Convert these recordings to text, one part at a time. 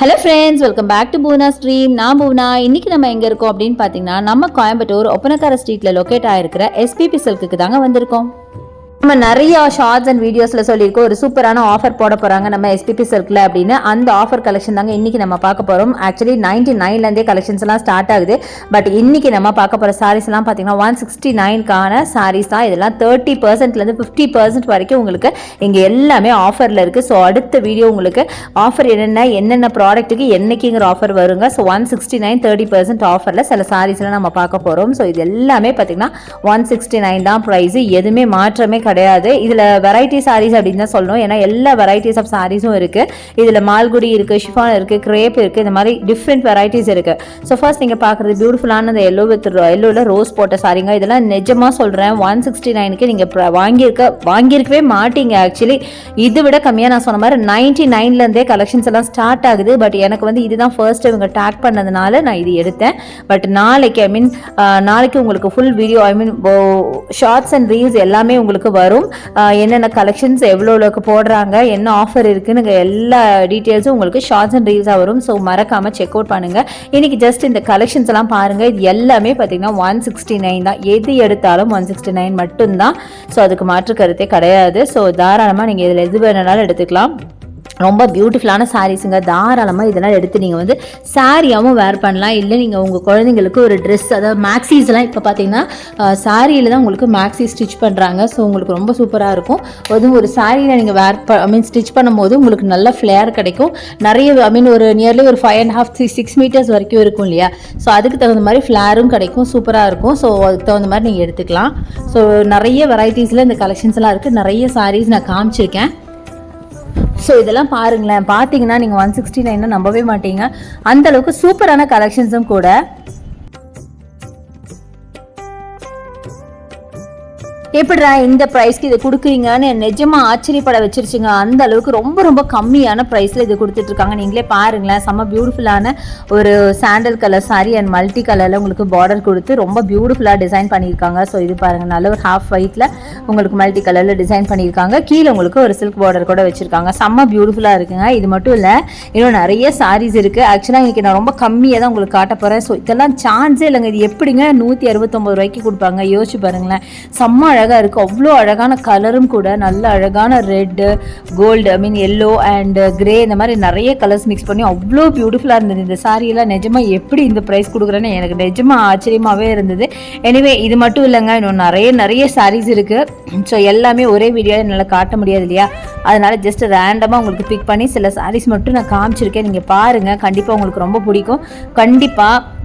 Hello friends, welcome back to Poona stream. நான் பூனா. இன்னைக்கு நம்ம எங்கே இருக்கோம் அப்படின்னு பார்த்தீங்கன்னா, நம்ம கோயம்புத்தூர் ஒப்பனக்கார ஸ்ட்ரீட்டில் லொக்கேட் ஆகிருக்கிற எஸ்பிபி சில்க்குக்கு தாங்க வந்திருக்கோம். நம்ம நிறைய ஷார்ட்ஸ் அண்ட் வீடியோஸில் சொல்லியிருக்கோம் ஒரு சூப்பரான ஆஃபர் போட போகிறாங்க நம்ம எஸ்பிபி சில்கில் அப்படின்னு. அந்த ஆஃபர் கலெக்ஷன் தாங்க இன்றைக்கி நம்ம பார்க்க போகிறோம். ஆக்சுவலி 99லேருந்தே கலெக்ஷன்ஸ் எல்லாம் ஸ்டார்ட் ஆகுது. பட் இன்றைக்கி நம்ம பார்க்க போகிற சாரீஸ்லாம் பார்த்தீங்கன்னா 169க்கான சாரீஸ் தான். இதெல்லாம் 30%லேருந்து 50% வரைக்கும் உங்களுக்கு இங்கே எல்லாமே ஆஃபரில் இருக்குது. ஸோ அடுத்த வீடியோ உங்களுக்கு ஆஃபர் என்னென்ன ப்ராடக்ட்டுக்கு என்னைக்குங்கிற ஆஃபர் வருங்க. ஸோ 169 30% ஆஃபரில் சில சாரீஸ்லாம் நம்ம பார்க்க போகிறோம். ஸோ இது எல்லாமே பார்த்தீங்கன்னா 169 தான் ப்ரைஸு, எதுவுமே மாற்றமே கிடையாது. இதில் வெரைட்டி சாரீஸ் அப்படின்னு தான் சொல்லணும். ஏன்னா எல்லா வெரைட்டிஸ் ஆஃப் சாரீஸும் இருக்குது. இதில் மால்குடி இருக்குது, ஷிஃபான் இருக்குது, கிரேப் இருக்குது, இந்த மாதிரி டிஃப்ரெண்ட் வெரைட்டிஸ் இருக்குது. ஸோ ஃபர்ஸ்ட் நீங்கள் பார்க்குறது பியூட்டிஃபுல்லான அந்த எல்லோவில் ரோஸ் போட்ட சாரீங்க. இதெல்லாம் நிஜமாக சொல்கிறேன், 169க்கு நீங்கள் வாங்கியிருக்கவே மாட்டீங்க. ஆக்சுவலி இதை விட கம்மியாக நான் சொன்ன மாதிரி 99லேருந்தே கலெக்ஷன்ஸ் எல்லாம் ஸ்டார்ட் ஆகுது. பட் எனக்கு வந்து இதுதான் ஃபர்ஸ்ட் இவங்க டேக் பண்ணதுனால நான் இது எடுத்தேன். பட் நாளைக்கு நாளைக்கு உங்களுக்கு full video shorts and reels எல்லாமே உங்களுக்கு வரும். என்னென்ன கலெக்ஷன்ஸ் எவ்வளோக்கு போடுறாங்க, என்ன ஆஃபர் இருக்குன்னு எல்லா டீட்டெயில்ஸும் உங்களுக்கு ஷார்ட்ஸ் அண்ட் ரீல்ஸாக வரும். ஸோ மறக்காமல் செக் அவுட் பண்ணுங்கள். இன்றைக்கி ஜஸ்ட் இந்த கலெக்ஷன்ஸ் எல்லாம் பாருங்கள். இது எல்லாமே பார்த்தீங்கன்னா 169 தான். எது எடுத்தாலும் 169 மட்டும்தான். ஸோ அதுக்கு மாற்று கருத்தே கிடையாது. ஸோ தாராளமாக நீங்கள் இதில் எது வேணுனாலும் எடுத்துக்கலாம். ரொம்ப பியூட்டிஃபுல்லான சாரீஸுங்க. தாராளமாக இதெல்லாம் எடுத்து நீங்கள் வந்து சாரியாகவும் வேர் பண்ணலாம். இல்லை நீங்கள் உங்கள் குழந்தைங்களுக்கு ஒரு ட்ரெஸ், அதாவது மேக்ஸிஸ்லாம் இப்போ பார்த்தீங்கன்னா சாரியில் தான் உங்களுக்கு மேக்ஸி ஸ்டிச் பண்ணுறாங்க. ஸோ உங்களுக்கு ரொம்ப சூப்பராக இருக்கும். அதுவும் ஒரு சாரியில் நீங்கள் ஸ்டிச் பண்ணும்போது உங்களுக்கு நல்ல ஃப்ளேர் கிடைக்கும். நிறைய ஒரு நியர்லி ஒரு 5.5 6 மீட்டர்ஸ் வரைக்கும் இருக்கும் இல்லையா. ஸோ அதுக்கு தகுந்த மாதிரி ஃப்ளேரும் கிடைக்கும், சூப்பராக இருக்கும். ஸோ அதுக்கு தகுந்த மாதிரி நீங்கள் எடுத்துக்கலாம். ஸோ நிறைய வெரைட்டிஸில் இந்த கலெக்ஷன்ஸ் எல்லாம் இருக்குது. நிறைய சாரீஸ் நான் காமிச்சிருக்கேன். ஸோ இதெல்லாம் பாருங்களேன். பார்த்தீங்கன்னா நீங்கள் 169 நம்பவே மாட்டீங்க. அந்தளவுக்கு சூப்பரான கலெக்ஷன்ஸும் கூட. எப்படிடா இந்த ப்ரைஸ்க்கு இதை கொடுக்குறீங்கன்னு நிஜமாக ஆச்சரியப்பட வச்சிருச்சுங்க. அந்த அளவுக்கு ரொம்ப ரொம்ப கம்மியான ப்ரைஸில் இது கொடுத்துட்ருக்காங்க. நீங்களே பாருங்களேன். செம்ம பியூட்டிஃபுல்லான ஒரு sandal colour sorry and multi கலரில் உங்களுக்கு பார்டர் கொடுத்து ரொம்ப பியூட்டிஃபுல்லாக டிசைன் பண்ணியிருக்காங்க. ஸோ இது பாருங்கள், நல்ல ஒரு ஹாஃப் ஒயிட்டில் உங்களுக்கு மல்டி கலரில் டிசைன் பண்ணியிருக்காங்க. கீழே உங்களுக்கு ஒரு சில்க் பார்டர் கூட வச்சுருக்காங்க. செம்ம பியூட்டிஃபுல்லாக இருக்குங்க. இது மட்டும் இல்லை, இன்னும் நிறைய சாரீஸ் இருக்குது. ஆக்சுவலாக இன்றைக்கி நான் ரொம்ப கம்மியாக தான் உங்களுக்கு காட்ட போகிறேன். ஸோ இதெல்லாம் சான்ஸே இல்லைங்க. இது எப்படிங்க 169 ரூபாய்க்கு கொடுப்பாங்க? யோசிச்சு பாருங்களேன். செம்ம அழகாக இருக்குது. அவ்வளோ அழகான கலரும் கூட, நல்ல அழகான red, gold, yellow and grey, இந்த மாதிரி நிறைய கலர்ஸ் மிக்ஸ் பண்ணி அவ்வளோ பியூட்டிஃபுல்லாக இருந்தது. இந்த சாரியெல்லாம் நிஜமாக எப்படி இந்த ப்ரைஸ் கொடுக்குறேன்னு எனக்கு நிஜமாக ஆச்சரியமாகவே இருந்தது. எனிவே இது மட்டும் இல்லைங்க, இன்னும் நிறைய சாரீஸ் இருக்குது. ஸோ எல்லாமே ஒரே வீடியோவில் என்னால் காட்ட முடியாது இல்லையா. அதனால் ஜஸ்ட் ரேண்டமாக உங்களுக்கு பிக் பண்ணி சில சாரீஸ் மட்டும் நான் காமிச்சிருக்கேன். நீங்கள் பாருங்கள், கண்டிப்பாக உங்களுக்கு ரொம்ப பிடிக்கும். கண்டிப்பாக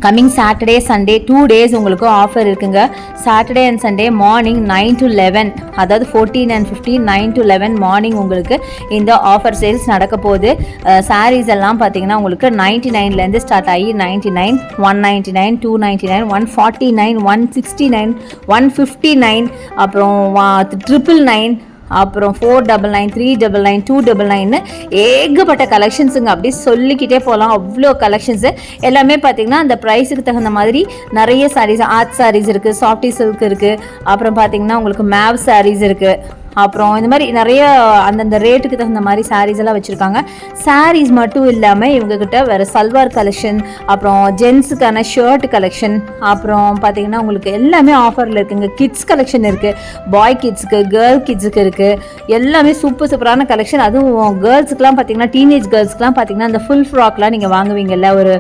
கம்மிங் சாட்டர்டே சண்டே 2 days உங்களுக்கு ஆஃபர் இருக்குங்க. Saturday and Sunday morning 9 to 11, அதாவது 14 and 15 9 to 11 மார்னிங் உங்களுக்கு இந்த ஆஃபர் சேல்ஸ் நடக்க போகுது. சாரீஸ் எல்லாம் பார்த்தீங்கன்னா உங்களுக்கு 99லேருந்து ஸ்டார்ட் ஆகி 99, 199, 299, 149, 169, 159, அப்புறம் 999, அப்புறம் 499, 399, 299 ஏகப்பட்ட கலெக்ஷன்ஸுங்க. அப்படி சொல்லிக்கிட்டே போகலாம். அவ்வளோ கலெக்ஷன்ஸு எல்லாமே பார்த்தீங்கன்னா அந்த ப்ரைஸுக்கு தகுந்த மாதிரி நிறைய சாரீஸ், ஆர்ட் சாரீஸ் இருக்குது, சாஃப்டி சில்க் இருக்குது, அப்புறம் பார்த்தீங்கன்னா உங்களுக்கு மேவ் சாரீஸ் இருக்குது, அப்புறம் இந்த மாதிரி நிறைய அந்தந்த ரேட்டுக்கு தகுந்த மாதிரி சாரீஸ் எல்லாம் வச்சுருக்காங்க. சாரீஸ் மட்டும் இல்லாமல் இவங்ககிட்ட வேறு சல்வார் கலெக்ஷன், அப்புறம் ஜென்ஸுக்கான ஷர்ட் கலெக்ஷன், அப்புறம் பார்த்தீங்கன்னா உங்களுக்கு எல்லாமே ஆஃபரில் இருக்குங்க. கிட்ஸ் கலெக்ஷன் இருக்குது, பாய் கிட்ஸுக்கு, கேர்ள் கிட்ஸுக்கு இருக்குது. எல்லாமே சூப்பரான கலெக்ஷன். அதுவும் கேர்ள்ஸுக்குலாம் பார்த்தீங்கன்னா, டீனேஜ் கேர்ள்ஸ்க்குலாம் பார்த்தீங்கன்னா அந்த ஃபுல் ஃப்ராக்லாம் நீங்கள் வாங்குவீங்கல்ல, ஒரு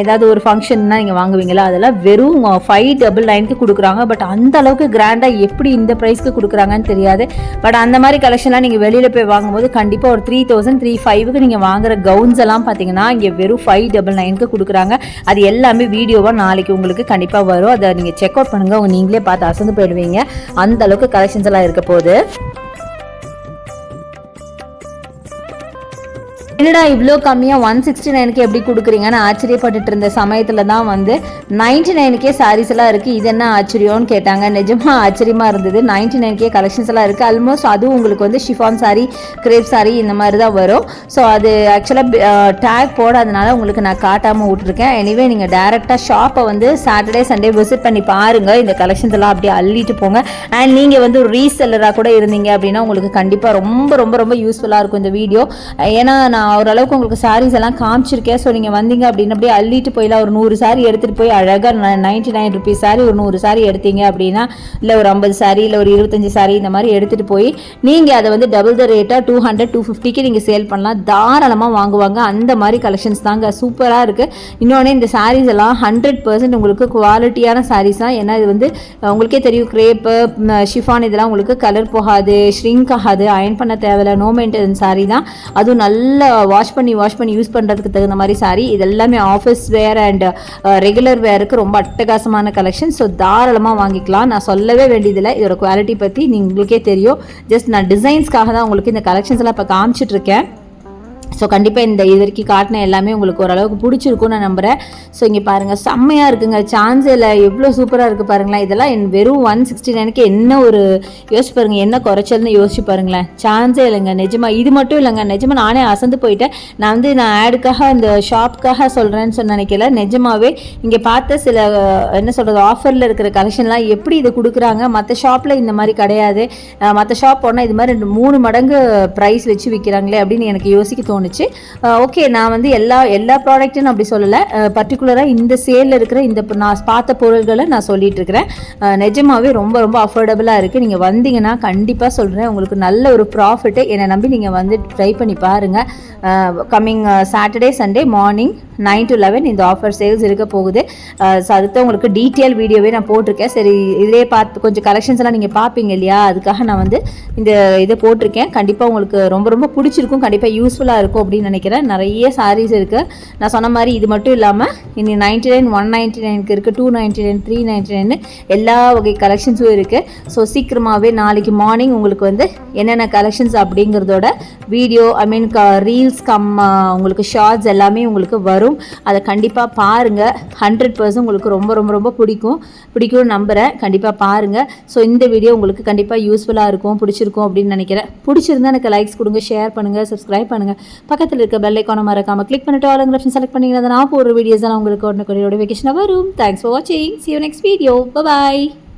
ஏதாவது ஒரு ஃபங்க்ஷன்னா நீங்கள் வாங்குவீங்களா, அதெல்லாம் வெறும் 599க்கு கொடுக்குறாங்க. பட் அந்த அளவுக்கு கிராண்டாக எப்படி இந்த ப்ரைஸ்க்கு கொடுக்குறாங்கன்னு தெரியாது. பட் அந்த மாதிரி கலெக்ஷன்லாம் நீங்கள் வெளியில் போய் வாங்கும்போது கண்டிப்பாக ஒரு 3000 3500க்கு நீங்கள் வாங்குற கவுன்ஸ் எல்லாம் பார்த்தீங்கன்னா இங்கே வெறும் 599க்கு கொடுக்குறாங்க. அது எல்லாமே வீடியோவாக நாளைக்கு உங்களுக்கு கண்டிப்பாக வரும். அதை நீங்கள் செக் அவுட் பண்ணுங்கள். நீங்களே பார்த்து அசந்து போயிடுவீங்க. அந்த அளவுக்கு கலெக்ஷன்ஸ் எல்லாம் இருக்க போகுது. என்னடா இவ்வளோ கம்மியாக 169க்கு எப்படி கொடுக்குறீங்கன்னு ஆச்சரியப்பட்டுட்டு இருந்த சமயத்தில் தான் வந்து 99க்கே சாரீஸ் எல்லாம் இருக்குது. இது என்ன ஆச்சரியம்னு கேட்டாங்க. நிஜமாக ஆச்சரியமாக இருந்தது. 99க்கே கலெக்ஷன்ஸ் எல்லாம் இருக்குது. ஆல்மோஸ்ட் அதுவும் உங்களுக்கு வந்து ஷிஃபான் சாரி, கிரேப் சாரி இந்த மாதிரி தான் வரும். ஸோ அது ஆக்சுவலாக டேக் போடாதனால உங்களுக்கு நான் காட்டாமல் விட்டுருக்கேன். எனிவே நீங்கள் டேரெக்டாக ஷாப்பை வந்து சாட்டர்டே சண்டே விசிட் பண்ணி பாருங்கள். இந்த கலெக்ஷன்ஸ் எல்லாம் அப்படியே அள்ளிட்டு போங்க. அண்ட் நீங்கள் வந்து ஒரு ரீசெல்லராக கூட இருந்தீங்க அப்படின்னா உங்களுக்கு கண்டிப்பாக ரொம்ப ரொம்ப ரொம்ப யூஸ்ஃபுல்லாக இருக்கும் இந்த வீடியோ. ஏன்னா நான் நான் ஓரளவுக்கு உங்களுக்கு சாரீஸ் எல்லாம் காமிச்சிருக்கேன். ஸோ நீங்கள் வந்தீங்க அப்படின்னு அப்படியே அள்ளிட்டு போயிடலாம். ஒரு 100 சாரீ எடுத்துகிட்டு போய் அழகாக 99 ருபீஸ் சாரீ ஒரு 100 சாரீ எடுத்தீங்க அப்படின்னா, இல்லை ஒரு 50 சாரீ இல்லை ஒரு 25 சாரீ இந்த மாதிரி எடுத்துகிட்டு போய் நீங்கள் அதை வந்து டபுள் த ரேட்டாக 200 250க்கு நீங்கள் சேல் பண்ணலாம். தாராளமாக வாங்குவாங்க. அந்த மாதிரி கலெக்ஷன்ஸ் தாங்க, சூப்பராக இருக்குது. இன்னொன்று இந்த சாரீஸ் எல்லாம் 100% உங்களுக்கு குவாலிட்டியான சாரீஸ் தான். ஏன்னா இது வந்து உங்களுக்கே தெரியும், கிரேப்பு ஷிஃபான் இதெல்லாம் உங்களுக்கு கலர் போகாது, ஷ்ரிங்க் ஆகாது, அயன் பண்ண தேவையில்ல, நோ மெயின்டெனன்ஸ் சாரீ தான். அதுவும் நல்லா வாஷ் பண்ணி யூஸ் பண்ணுறதுக்கு தகுந்த மாதிரி சாரீ. இது எல்லாமே ஆஃபீஸ் வேர் அண்ட் ரெகுலர் வேருக்கு ரொம்ப அட்டகாசமான கலெக்ஷன். ஸோ தாராளமாக வாங்கிக்கலாம். நான் சொல்லவே வேண்டியதில்லை இதோட குவாலிட்டி பற்றி, உங்களுக்கே தெரியும். ஜஸ்ட் நான் டிசைன்ஸ்க்காக தான் உங்களுக்கு இந்த கலெக்ஷன்ஸ் எல்லாம் இப்போ காமிச்சிட்ருக்கேன். ஸோ கண்டிப்பாக இந்த இது வரைக்கும் காட்டின எல்லாமே உங்களுக்கு ஓரளவுக்கு பிடிச்சிருக்கும்னு நான் நம்புகிறேன். ஸோ இங்கே பாருங்கள், செம்மையாக இருக்குங்க, சான்ஸே இல்லை, எவ்வளோ சூப்பராக இருக்குது பாருங்களேன். இதெல்லாம் வெறும் 169க்கு என்ன ஒரு யோசிச்சு பாருங்கள், என்ன குறைச்சல்னு யோசிச்சு பாருங்களேன். சான்ஸே இல்லைங்க நிஜமாக. இது மட்டும் இல்லைங்க, நிஜமாக நானே அசந்து போயிட்டேன். நான் ஆடுக்காக இந்த ஷாப்புக்காக சொல்கிறேன்னு நினைக்கல. நிஜமாகவே இங்கே பார்த்த சில என்ன சொல்கிறது, ஆஃபரில் இருக்கிற கலெக்ஷன்லாம் எப்படி இது கொடுக்குறாங்க. மற்ற ஷாப்பில் இந்த மாதிரி கிடையாது. மற்ற ஷாப் போனால் இது மாதிரி 3 மடங்கு ப்ரைஸ் வச்சு விற்கிறாங்களே அப்படின்னு எனக்கு யோசிக்க தோணுச்சு. ஓகே, நான் வந்து எல்லா ப்ராடக்ட்டும் அப்படி சொல்லலை, பர்டிகுலராக இந்த சேலில் இருக்கிற இந்த நான் பார்த்த பொருள்களை நான் சொல்லிட்டு இருக்கிறேன். நிஜமாவே ரொம்ப ரொம்ப அஃபோர்டபுளாக இருக்குது. நீங்கள் வந்தீங்கன்னா கண்டிப்பாக சொல்கிறேன், உங்களுக்கு நல்ல ஒரு ப்ராஃபிட்டு. என்னை நம்பி நீங்கள் வந்து ட்ரை பண்ணி பாருங்கள். Coming Saturday Sunday morning 9 to 11 இந்த ஆஃபர் சேல்ஸ் இருக்க போகுது. ஸோ அதுக்கு உங்களுக்கு டீட்டெயில் வீடியோவே நான் போட்டிருக்கேன். சரி, இதிலே பார்த்து கொஞ்சம் கலெக்ஷன்ஸ் எல்லாம் நீங்கள் பார்ப்பீங்க இல்லையா, அதுக்காக நான் வந்து இந்த இதை போட்டிருக்கேன். கண்டிப்பாக உங்களுக்கு ரொம்ப ரொம்ப பிடிச்சிருக்கும், கண்டிப்பாக யூஸ்ஃபுல்லாக இருக்கும் அப்படின்னு நினைக்கிறேன். நிறைய சாரீஸ் இருக்குது. நான் சொன்ன மாதிரி இது மட்டும் இல்லாமல் இனி 99 199க்கு இருக்குது, 299 399 எல்லா வகை கலெக்ஷன்ஸும் இருக்குது. ஸோ சீக்கிரமாகவே நாளைக்கு மார்னிங் உங்களுக்கு வந்து என்னென்ன கலெக்ஷன்ஸ் அப்படிங்கிறதோட வீடியோ ரீல்ஸ் உங்களுக்கு ஷார்ட்ஸ் எல்லாமே உங்களுக்கு வரும். அதை கண்டிப்பாக பாருங்கள். 100% உங்களுக்கு ரொம்ப ரொம்ப ரொம்ப பிடிக்கும்னு நம்புகிறேன். கண்டிப்பாக பாருங்கள். ஸோ இந்த வீடியோ உங்களுக்கு கண்டிப்பாக யூஸ்ஃபுல்லாக இருக்கும், பிடிச்சிருக்கும் அப்படின்னு நினைக்கிறேன். பிடிச்சிருந்தா எனக்கு லைக்ஸ் கொடுங்க, ஷேர் பண்ணுங்கள், சப்ஸ்கிரைப் பண்ணுங்கள். பக்கத்தில் இருக்க பெல் ஐக்கானை மறக்காமல் கிளிக் பண்ணிட்டு ஆல் ஆப்ஷன் செலக்ட் பண்ணிங்கன்னா நான் போடுற வீடியோஸ் எல்லாம் உங்களுக்கு உடனே நோட்டிஃபிகேஷன் வரும். தேங்க்ஸ் ஃபார் வாட்சிங். See you next video. Bye bye.